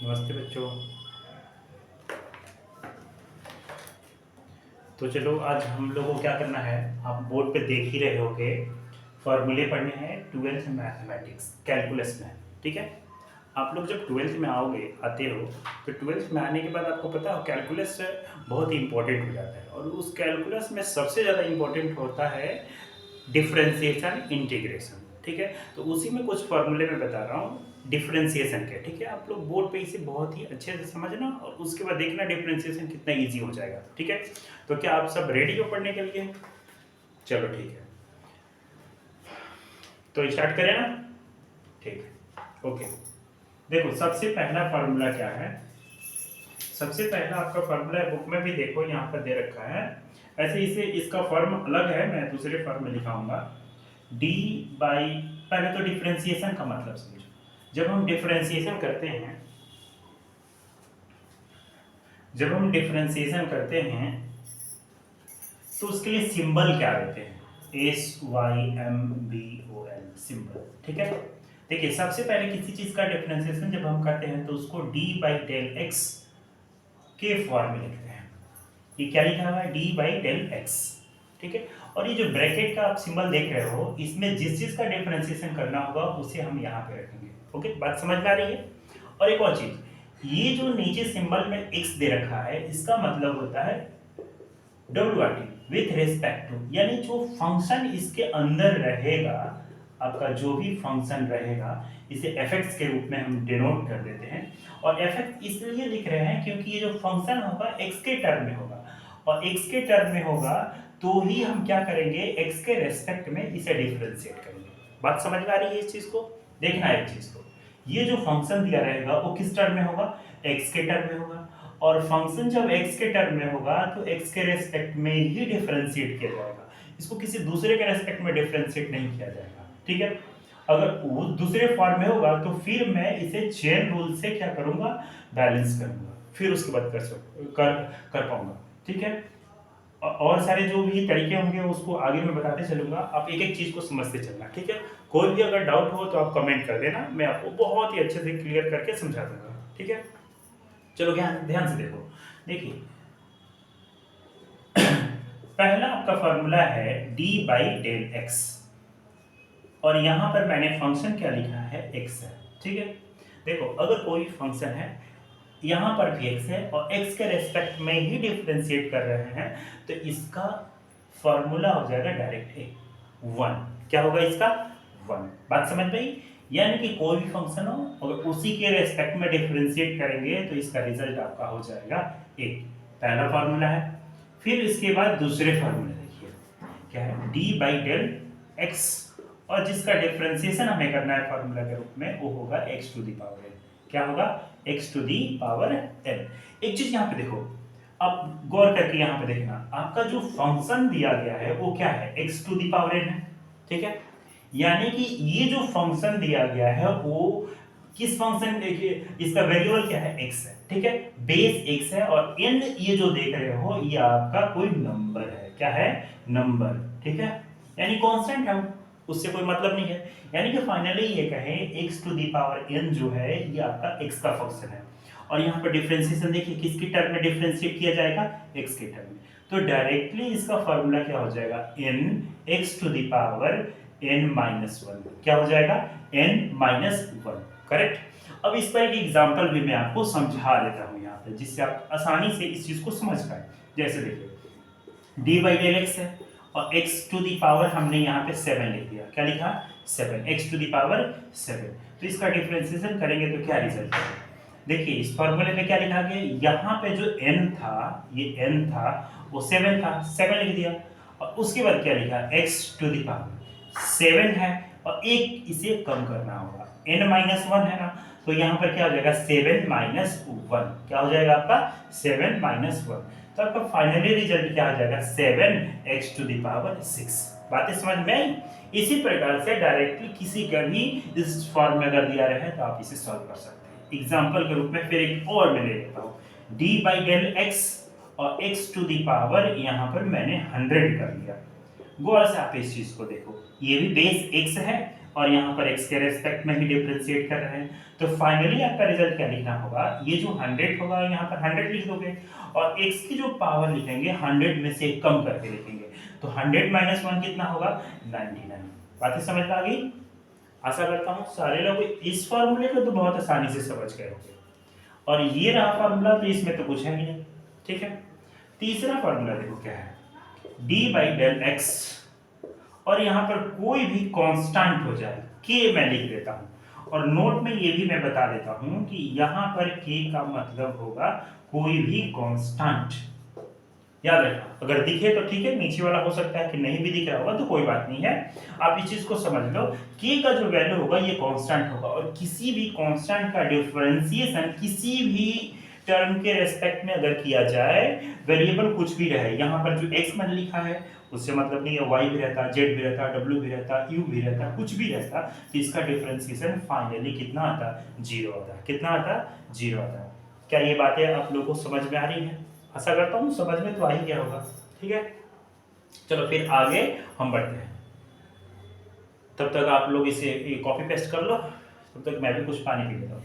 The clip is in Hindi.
नमस्ते बच्चों। तो चलो आज हम लोगों को क्या करना है, आप बोर्ड पे देख ही रहे होगे, फॉर्मूले पढ़ने हैं ट्वेल्थ मैथमेटिक्स कैलकुलस में। ठीक है, आप लोग जब ट्वेल्थ में आते हो तो ट्वेल्थ में आने के बाद आपको पता हो कैलकुलस बहुत ही इंपॉर्टेंट हो जाता है, और उस कैलकुलस में सबसे ज़्यादा इंपॉर्टेंट होता है डिफरेंशिएशन इंटीग्रेशन। ठीक है, तो उसी में कुछ फॉर्मूले में बता रहा हूँ डिफरेंशिएशन के। ठीक है, आप लोग बोर्ड पे इसे बहुत ही अच्छे से समझना और उसके बाद देखना डिफरेंशिएशन कितना इजी हो जाएगा। ठीक है, तो क्या आप सब रेडी हो पढ़ने के लिए? चलो ठीक है, तो स्टार्ट करें ना। ठीक है, ओके। देखो सबसे पहला फार्मूला क्या है, सबसे पहला आपका फार्मूला है, बुक में भी देखो यहाँ पर दे रखा है। ऐसे इसे इसका फॉर्म अलग है, मैं दूसरे फॉर्म में लिखाऊंगा डी बाई। पहले तो डिफरेंशिएशन का मतलब समझो। जब हम डिफरेंशिएशन करते हैं तो उसके लिए सिंबल क्या देते हैं, SYMBOL सिंबल। ठीक है, देखिए सबसे पहले किसी चीज का डिफरेंशिएशन जब हम करते हैं तो उसको डी बाई डेल एक्स के फॉर्म में लिखते हैं। ये क्या लिखा हुआ है, डी बाई डेल एक्स। ठीक है, और ये जो ब्रैकेट का आप सिंबल देख रहे हो, इसमें जिस चीज का डिफरेंशिएशन करना होगा उसे हम यहाँ पे रखेंगे। ओके, बात समझ में आ रही है? और एक और चीज, ये जो नीचे सिंबल में एक्स दे रखा है, इसका मतलब होता है WRT विथ रेस्पेक्ट टू, यानी जो फंक्शन इसके अंदर रहेगा, आपका जो भी फंक्शन रहेगा, इसे एफएक्स के रूप में हम डिनोट कर देते हैं। और एफएक्स इसलिए लिख रहे हैं क्योंकि ये जो फंक्शन होगा एक्स के टर्म में होगा, और एक्स के टर्म में होगा तो ही हम क्या करेंगे, एक्स के रेस्पेक्ट में इसे डिफरेंशिएट करेंगे। बात समझ में आ रही है इस चीज को? देखना है एक चीज को, ये जो फंक्शन दिया रहेगा वो किस टर्म में होगा, एक्स के टर्म में होगा, और फंक्शन जब x के टर्म में होगा तो x के रेस्पेक्ट में ही डिफरेंशिएट किया जाएगा, इसको किसी दूसरे के रेस्पेक्ट में डिफरेंशिएट नहीं किया जाएगा। ठीक है, अगर वो दूसरे फॉर्म में होगा तो फिर मैं इसे चेन रूल से क्या करूंगा, बैलेंस करूंगा, फिर उसके बाद कर पाऊंगा। ठीक है, और सारे जो भी तरीके होंगे उसको आगे मैं बताते चलूंगा, आप एक एक चीज को समझते चलना। ठीक है, कोई भी अगर डाउट हो तो आप कमेंट कर देना, मैं आपको बहुत ही अच्छे से क्लियर करके समझा दूंगा। ठीक है, चलो ध्यान ध्यान से देखो। देखिए पहला आपका फॉर्मूला है डी बाई डेल एक्स, और यहां पर मैंने फंक्शन क्या लिखा है, एक्स है। ठीक है, देखो अगर कोई फंक्शन है, यहां पर भी एक्स है और एक्स के रेस्पेक्ट में ही डिफरेंशिएट कर रहे हैं, तो इसका फॉर्मूला हो जाएगा डायरेक्ट ए 1। क्या होगा इसका, 1। बात समझ में आई? यानी कि कोई भी फंक्शन हो अगर उसी के रेस्पेक्ट में डिफरेंशिएट करेंगे तो इसका रिजल्ट आपका हो जाएगा ए। पहला फॉर्मूला है। फिर इसके बाद दूसरे फॉर्मूले देखिए क्या है, डी बाई डेल एक्स, और जिसका डिफरेंशिएशन हमें करना है फॉर्मूला के रूप में, वो होगा X to the power N. क्या होगा, X to the power N. एक चीज यहाँ पे देखो, अब गौर करके यहाँ पे देखना, आपका जो फंक्शन दिया गया है वो क्या है, X to the power N है। ठीक है, यानी कि ये जो फंक्शन दिया गया है वो किस फंक्शन, देखिए इसका वेरिएबल क्या है, एक्स है। ठीक है, बेस एक्स है, और एन ये जो देख रहे हो ये आपका कोई नंबर है। क्या है, नंबर। ठीक है, यानी कांस्टेंट है, उससे कोई मतलब नहीं है। यानी कि फाइनली ये कहें X to the power N जो है ये आपका एक्स का फंक्शन है, और यहाँ पर डिफरेंशिएशन देखिए किसकी टर्म में डिफरेंशिएट किया जाएगा, एक्स के टर्म में। तो डायरेक्टली इसका फॉर्मूला क्या हो जाएगा, N X to the power N minus one. क्या हो जाएगा, एन माइनस वन। करेक्ट। अब इस पर एक एग्जांपल भी मैं आपको समझा देता हूँ यहाँ पे, जिससे आप आसानी से इस चीज को समझ पाए। जैसे देखिए डी बाई डेल एक्स है, और x टू दी पावर हमने यहाँ पे 7 लिख दिया। क्या लिखा, 7, x टू दी पावर 7। तो इसका डिफरेंशिएशन करेंगे तो क्या रिजल्ट है, देखिए इस फॉर्मूले में क्या लिखा गया, यहाँ पे जो n था, ये n था वो 7 था, 7 लिख दिया, और उसके बाद क्या लिखा, x टू दी पावर 7 है, और एक इसे कम करना होगा, n माइनस 1 है ना, तो यहाँ पर क्या हो जाएगा, 7 माइनस 1। क्या हो जाएगा आपका, 7 माइनस 1। तो आपका फाइनली रिजल्ट क्या आ जाएगा, 7x टू दी पावर 6। बातें समझ में आई? इसी प्रकार से डायरेक्टली किसी का भी इस फॉर्म में अगर दिया रहे तो आप इसे सॉल्व कर सकते हैं। एग्जांपल के रूप में फिर एक और मैं ले लेता हूँ, d बाई डेल x, और x टू दी पावर यहाँ पर मैंने 100 कर लिया। गौर से आप इस चीज को देखो, ये भी बेस x है और यहाँ पर x के रेस्पेक्ट में ही डिफरेंशिएट कर रहे हैं। तो फाइनली आपका रिजल्ट क्या लिखना होगा, ये जो 100 होगा यहाँ पर 100 लिख दोगे और x की जो पावर लिखेंगे 100 में से कम करके लिखेंगे। तो 100 - 1 कितना होगा, 99। बातें समझ में आ गई? आशा करता हूँ सारे लोग इस फॉर्मूले को तो बहुत आसानी से समझ गए होंगे। और ये रहा फॉर्मूला, तो इसमें तो कुछ है ही नहीं। ठीक है, तीसरा फॉर्मूला देखो क्या है, d/del x, और यहाँ पर कोई भी कांस्टेंट हो जाए, k मैं लिख देता हूँ, और नोट में ये भी मैं बता देता हूँ कि यहाँ पर k का मतलब होगा कोई भी कांस्टेंट। याद रखना, अगर दिखे तो ठीक है, नीचे वाला हो सकता है कि नहीं भी दिख रहा होगा तो कोई बात नहीं है, आप इस चीज को समझ लो। k का जो वैल्यू होगा ये कांस्टेंट होगा, और किसी भी कांस्टेंट का डिफरेंशिएशन किसी भी टर्म के रेस्पेक्ट में अगर किया जाए, वेरिएबल कुछ भी रहे, यहाँ पर जो x मैंने लिखा है उससे मतलब नहीं है, y भी रहता, z भी रहता, w भी रहता, u भी रहता, कुछ भी रहता, तो इसका डिफरेंशिएशन फाइनली कितना आता, 0 आता। कितना आता, 0 आता। क्या ये बातें आप लोगों को समझ में आ रही हैं? आशा करता हूँ समझ में तो आ ही गया होगा। ठीक है, चलो फिर आगे हम बढ़ते हैं। तब तक आप लोग इसे कॉपी पेस्ट कर लो, तब तक मैं भी कुछ पानी पी लेता हूँ।